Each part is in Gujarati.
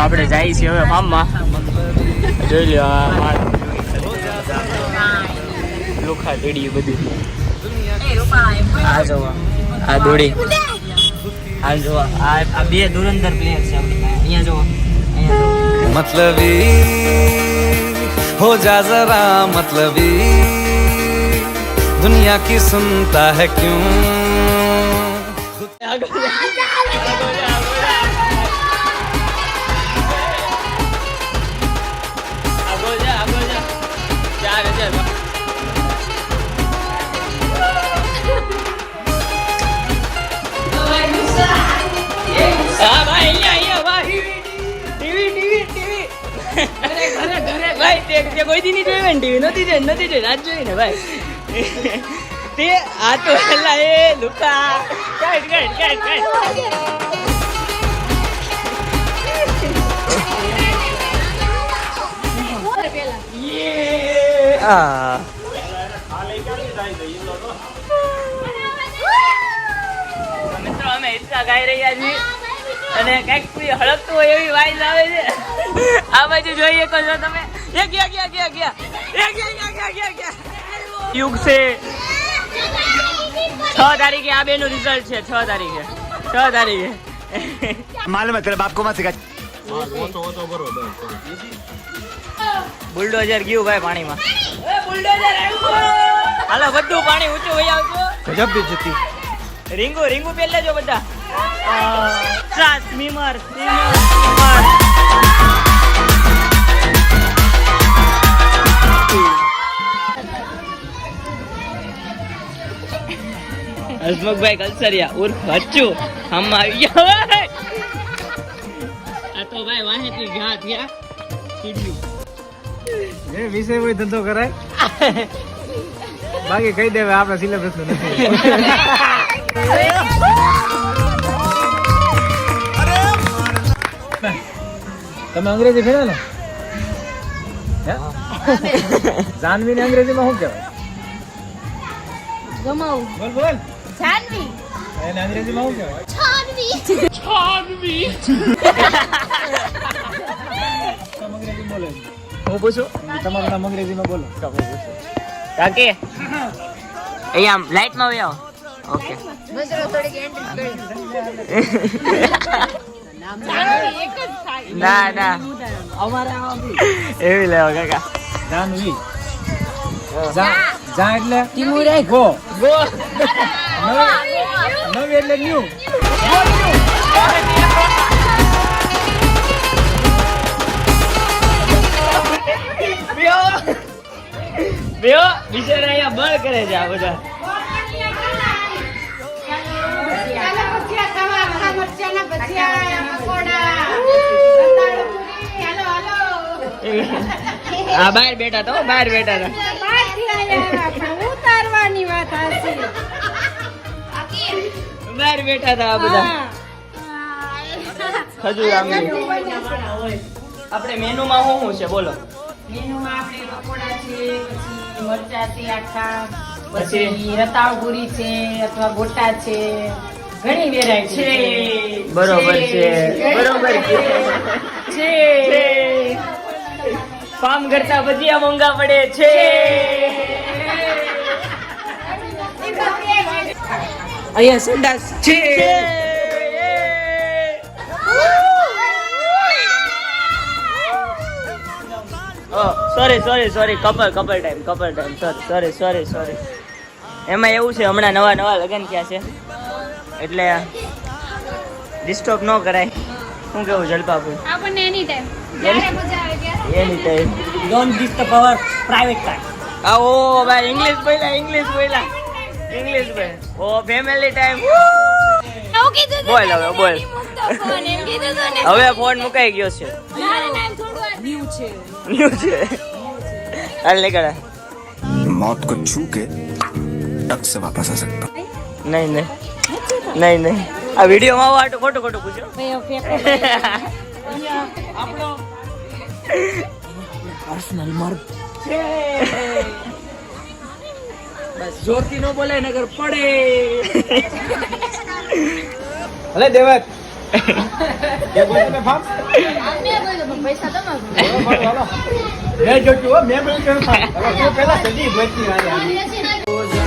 આપણે જઈએ છીએ હવે ફાર્મમાં. જોઈ લો લોખા ટેડી બધું. આ જોવા આ દોડી, આ જોવા આ બે ધુરંધર પ્લેયર છે અહીંયા જોવા. मतलबी हो जा जरा मतलबी दुनिया की सुनता है क्यों. હા ભાઈ અહીંયા ભાઈ ટીવી ભાઈ તે કોઈ દી નહીં જોયું ને ટીવી નથી જોઈ આજ જોઈ ને ભાઈ. તે આ તો પેલા એ લુકા કાઢ મિત્રો અમે હિસ્સા ગાઈ રહ્યા છીએ અને કઈક હળકતું હોય એવી વાઇઝ આવે છે. આ બાજુ જોઈએ તો જો તમે યુગ છે 6 તારીખે આ બેનું રિઝલ્ટ છે. 6 તારીખે मालूम है तेरे बाप को मत सिखा. બુલડોઝર ગયું ભાઈ પાણીમાં. બુલડોઝર આવ્યું. હાલો બધું પાણી ઊંચું વહી આવજો. गजब बेइज्जती. રીંગુ પહેલે જો બધા. સ્મીમર હસમુખભાઈ કલસરિયા ઉર્ફ હચ્ચુ હમ આવી ગયા. આ તો ભાઈ વાહેથી ઘા થયા સીડ્યું. એ વિષય કોઈ ધંધો કરાય બાકી કહી દેવે આપણે સિલેબસ નથી. તમે અંગ્રેજી ફેરા ને જાનવી ને અંગ્રેજીમાં શું કહેવાય? ગમાવું બોલ જાનવી એને અંગ્રેજીમાં શું કહેવાય? છાનવી અંગ્રેજી બોલે હું પૂછું તમારું નામ અંગ્રેજીમાં બોલો. કાકી અહીંયા લાઈટમાં વહી આવો. ઓકે મજરો થોડીક એન્ટ્રી કરી ના એવી લેવા કાકા. જાનવી જા એટલે ટીમુરે ગો ગો નવી એટલે ન્યુ. બેઓ બિચારા અહીંયા બળ કરે છે આ બધા. હા બહાર બેઠા તો બહાર બેઠા આ બધા ખજૂર આંબલી. આપણે મેનુમાં શું છે બોલો? મેનુમાં આપણે પકોડા છે, પછી મરચા છે આખા, પછી પછી રતાળપુરી છે અથવા ગોટા છે, ઘણી વેરાયટી છે. બરોબર છે ફાર્મ કરતા ભજીયા મોંઘા પડે છે. અહીંયા સંડાસ છે. Sorry couple time sorry. એમાં એવું છે હમણાં નવા લગ્ન થયા છે એટલે ડિસ્ટર્બ ન કરાય. શું કેવું જલપાપુ? આપણને એની ટાઈમ જ્યારે મજા આવે ત્યારે any time don't disturb our private time. ઓ ભાઈ ઇંગ્લિશ બોલા ઓ ફેમિલી ટાઈમ. એવું કીધું તું બોલ ને, હવે, બોલ. નથી મૂકતો ફોન, એમ કીધું તું ને. હવે ફોન મુકાઈ ગયો છે. મારું નામ થોડું વાર ન્યુ છે. ન્યુ છે હાલ નીકળે. मौत को छू के टक से वापस आ सकता. નહીં આ વિડીયોમાં આવું ખોટું પૂછો. પર્સનલ મર્દ બસ જોરથી નો બોલે નગર પડે. ભલે દેવત એ કોઈ તમે ફામ પૈસા તમારું હાલો મેં જોતું હો મેં બોલ્યું કેમ ફામ હવે તું પહેલા સજી ભોજની વાળી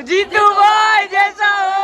જીતુભાઈ જૈસા હો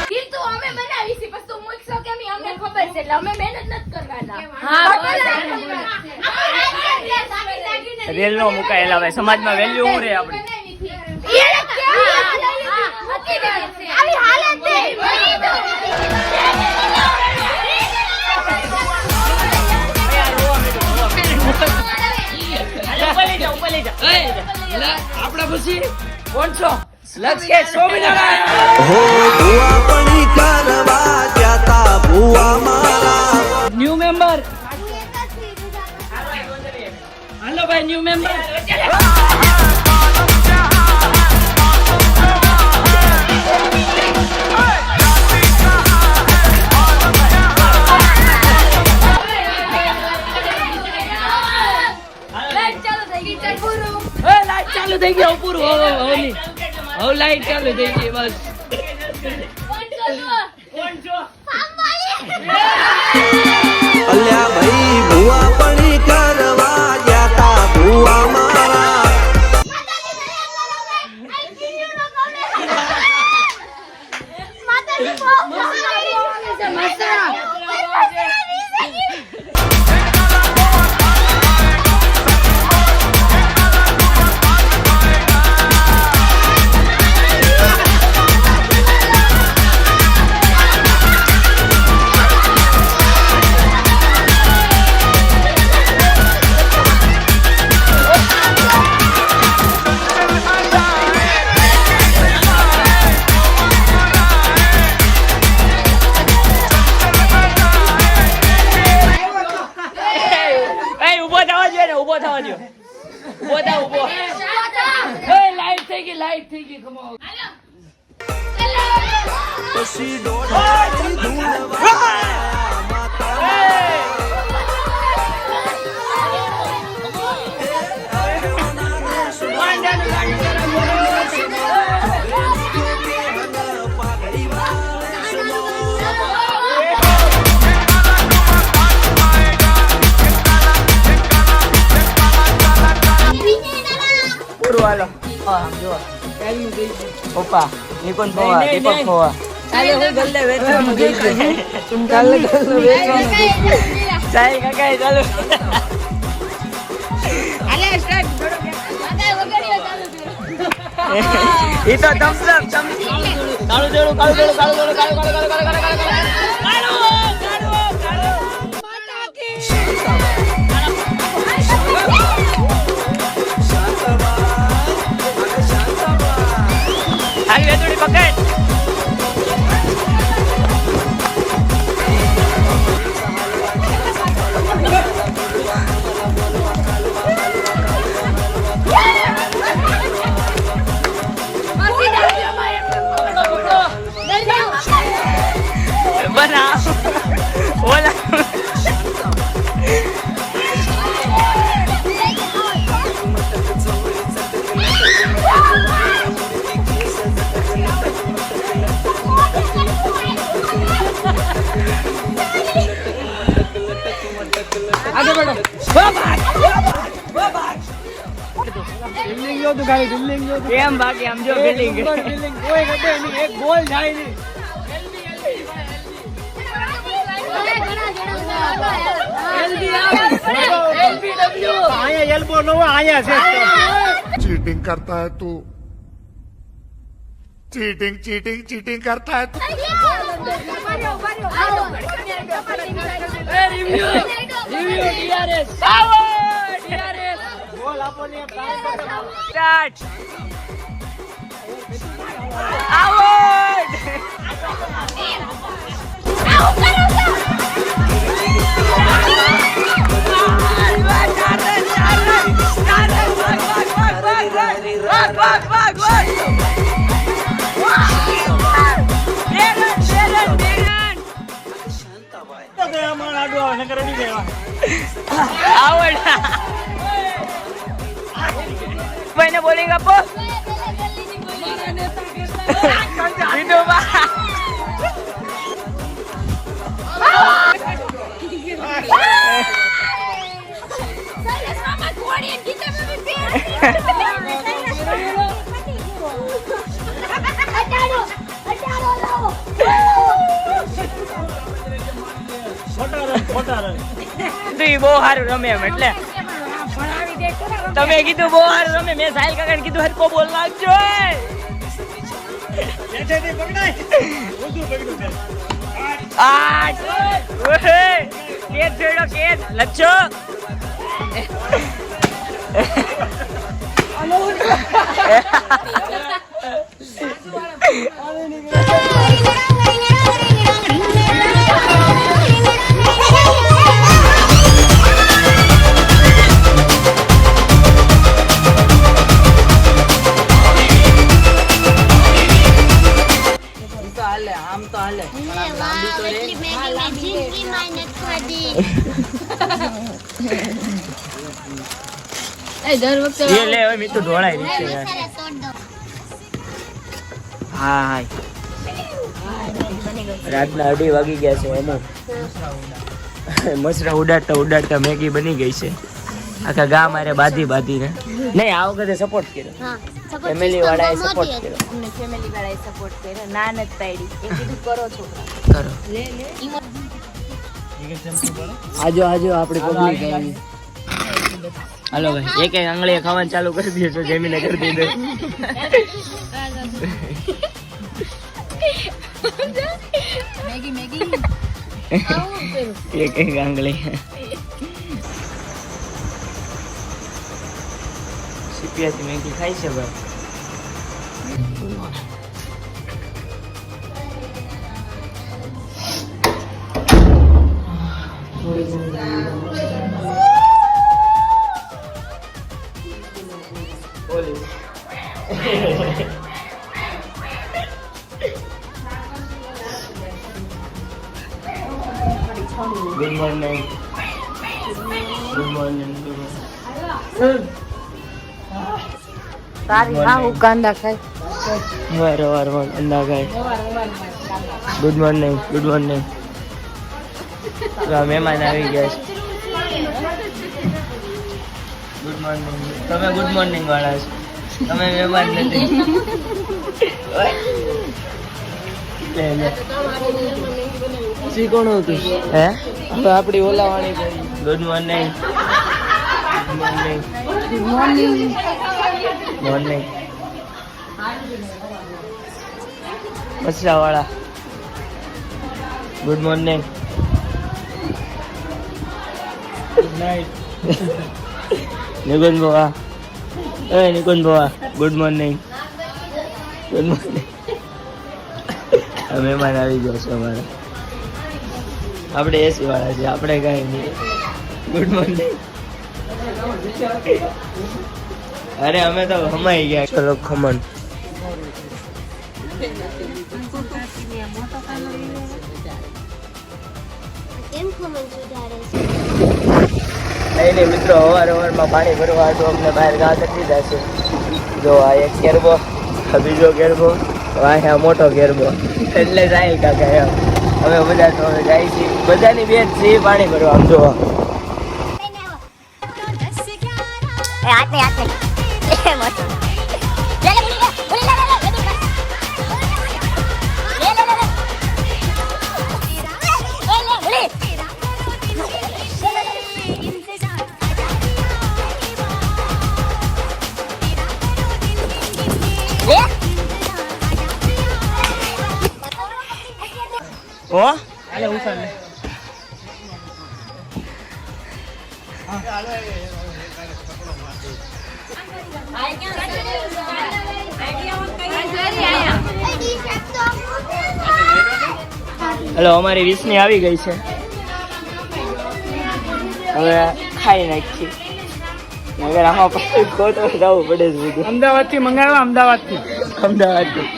કીધું અમે બનાવી છે પછી તું મૂકશો કે નહીં અમને ખબર છે એટલે અમે મહેનત નથી કરવાના રેલ નો મુકાયેલા ભાઈ સમાજમાં વેલ્યુ હું રે આપડી આવી હાલત છે આપડા પછી કોણ છો લક્ષ્ય સ્વામિનારાયણ હો ભુવા પણી કરવા જાતા ભુવા મારા ન્યુ મેમ્બર હાલો ભાઈ ન્યુ મેમ્બર લાઈટ ચાલુ થઈ ગઈ પૂરું હવે લાઈટ ચાલુ થઈ ગઈ બસ અલ્યા ભાઈ ભુવા પણી કરવા જાતા ભુવા મારા લાઈટ થઈ ગઈ ખમો પછી દોડાડી ધૂળવા માતા હાલો જો પપ્પા નિકોન ખોવા દીપક ખોવા કાલે હું ગલ્લે વેચવાનું જઈશ તું કાલે ગલ્લે વેચવાનું ચાલ કાકા ચાલો આલે સ્ટાર્ટ થોડો વગડિયો ચાલુ ઈ તો થમ્સ અપ કાળુ જોડું આવી વેચોડી પકડ બિલ્ડિંગ જો તું ખાલી બિલ્ડિંગ જો કેમ બાકી આમ જો બિલ્ડિંગ બિલ્ડિંગ કોઈ ગમે નહીં એક બોલ જાય નહીં આયા એલ્બો નો આયા છે चीटिंग करता है तू चीटिंग चीटिंग चीटिंग करता है तू સ્ટાર્ટ આઉટ ભાઈને બોલિંગ આપો બહુ સારું રમે એમ એટલે તમે કીધું બહુ સારું રમે મેં સાહિલ કાકા કીધું હરકો બોલ નાખજો આઠ કેદ જોડો કેદ લચ્છો દર વખતે એ લે હવે મીઠું ઢોળાય રહી છે યાર હા હાય રાતના 2:30 વાગી ગયા છે એનું મસરા ઉડાડતા ઉડાડતા મેગી બની ગઈ છે આખા ગામ મારે બાંધીને નહીં આ વખતે સપોર્ટ કર્યો ફેમિલી વાળાએ સપોર્ટ કર્યો અમને ફેમિલી વાળાએ સપોર્ટ કર્યો ના નથી પાડી એ કીધું કરો છોકરા કરો લે આજો આપણી પબ્લિક આવી હાલો ભાઈ એક આંગળીએ ખાવાનું ચાલુ કરી દે તો જમીને કરી દીધે મેગી એક આંગળી સીપિયાથી મેગી ખાઈ છે ભાઈ ગુડ મોર્નિંગ તારી હા હું કાંદા ખાય વાર અંડા ખાય ગુડ મોર્નિંગ મહેમાન આવી ગયા છે ગુડ મોર્નિંગ તમે ગુડ મોર્નિંગ વાળા છો તમે મહેમાન નથી કોણ હતું હે હવે આપડી ઓલાવાણી ગુડ મોર્નિંગ મસરા વાળા good morning good night Nikunj ભવા ગુડ મોર્નિંગ મહેમાન આવી ગયા છે અમારે આપણે એસી વાળા છે આપણે કઈ નહીં ગુડ મોર્નિંગ અરે અમે તો હમાઈ ગયા ચલો ખમણ નહીં મિત્રો અવારનવારમાં પાણી ભરવા તો અમને બહાર ગા કરી દીધા છે જો આ એક ગેરબો બીજો ગેરબો આ મોટો ગેરબો એટલે સાહિલ કાકા એમ અમે બધા તો જાય છીએ બધાની બેન છે પાણી ભરવા આમ જોવા હો હાલે ઉતાર લે હલો અમારી 20 ની આવી ગઈ છે હવે ખાઈ નાખી મગર આમાં પછી ખોટો જવું પડે છે બધું અમદાવાદ થી મંગાવ્યા અમદાવાદ થી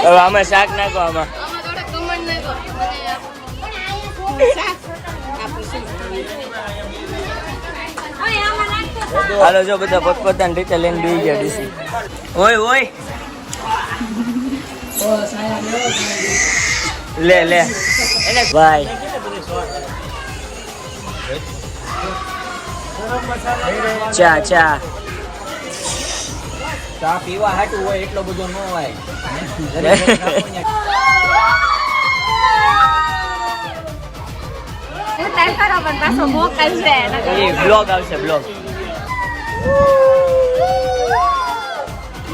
હવે આમાં શાક નાખો આમાં હાલો જો બધા પોતપોતાની રીતે લઈને બેસી ગયા ડીસી ઓય ઓય લે લે એને ભાઈ ચા ચા ચા પીવા હાટું હોય એટલો બધો ન હોય બ્લોગ આવશે બ્લોગ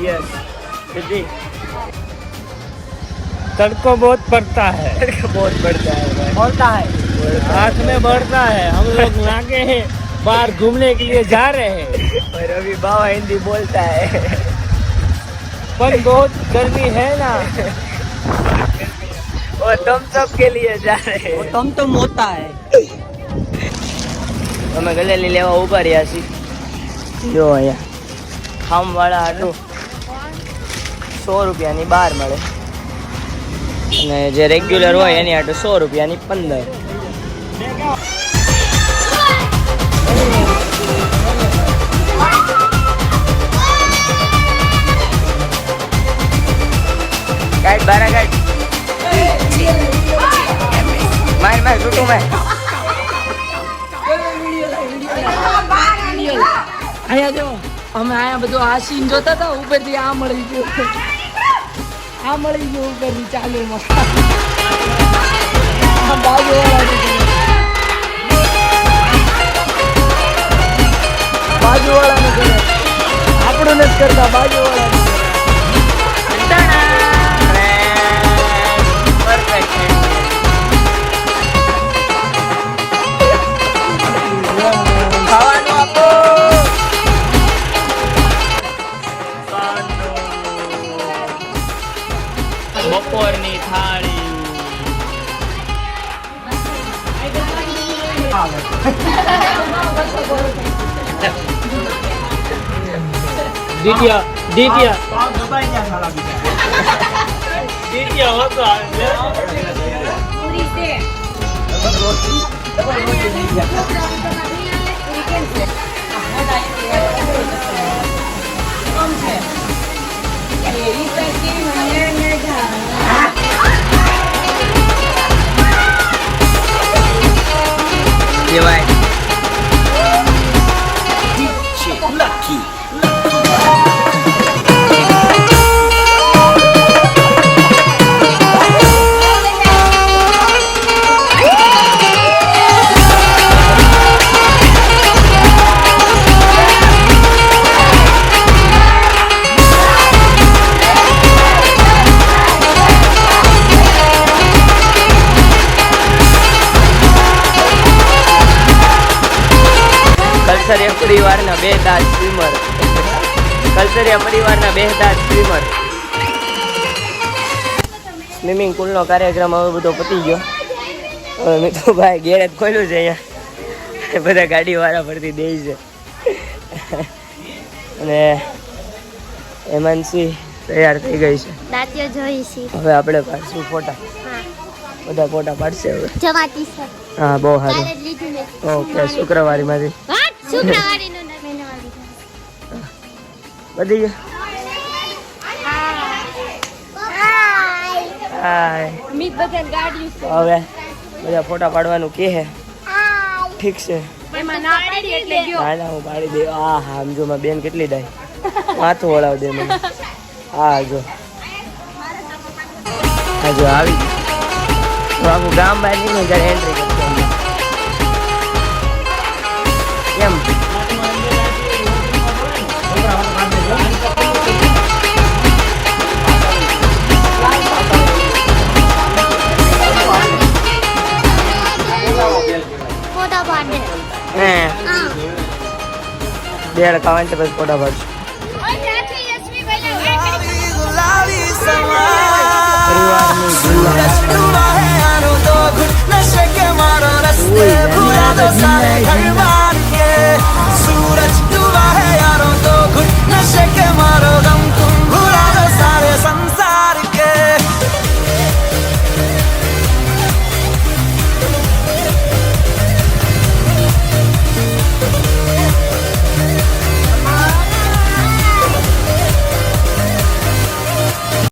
યસ सिद्धि तड़को बहुत पड़ता है बहुत बढ़ता है भाई बोलता है हाथ में बढ़ता है हम लोग लागे हैं बाहर घूमने के लिए जा रहे हैं और अभी बाबा हिंदी बोलता है पर बहुत गर्मी है ना और तुम सब के लिए जा रहे हैं तुम तो मोटा है અમે ગલેલી લેવા ઉભા રહ્યા છીએ જો અહીંયા ખામ વાળા હાટું 100 રૂપિયાની 12 મળે અને જે રેગ્યુલર હોય એની હાટું 100 રૂપિયાની 15 ગાઈડ બારા ગાઈડ માર માર છૂટું માર અહીંયા જો અમે અહીંયા બધું આ સીન જોતા હતા ઉપરથી આ મળી ગયું ઉપરથી ચાલુમાં બાજુવાળાને કરે આપણું નથી કરતા બાજુવાળાને ખાવાનું આપો બપોરની થાળી દીટિયા દીટિયા દીટિયા હોતો ये भाई કલસરિયા પરિવારના બે દાંત સ્વિમર કલસરિયા પરિવારના બે દાંત સ્વિમર સ્વિમિંગ પુલનો કાર્યક્રમ હવે બધો પતી ગયો હવે મિતુભાઈ ગેરેજ ખોલ્યું છે અહીંયા બધા ગાડીવાળા પરથી દે છે અને હેમાંશી તૈયાર થઈ ગઈ છે દાંતિયો જોઈ છે હવે આપણે પાડશું ફોટા બધા ફોટા પાડશે હવે જવાતી છે હા બહુ સારું તારે જ લીધું ને ઓકે શુક્રવારીમાંથી શુક્રવારીનું મહિનાવાળી બધી હાય મીત બધાને ગાડી હવે બધા ફોટા પાડવાનું કે હે ઠીક છે એમાં ના પાડી એટલે ગયો ના ના હું પાડી દે આ હા સમજો મારી બેન કેટલી ડાય માથું વળાવ દે મને હા જો હા જો આવી ગયું તો આખું ગામ બહાર નીકળ્યું ત્યારે એન્ટ્રી કરશે કેમ બેડ ખાવાની તો પછી ફોટા પાડશું. ઓય ત્યાંથી યશવી ભાઈ गुलाबी समा પરિવારની रस्तुआ है यारो दो घुट नशे के मारो रस्ते भुला दो सारे घर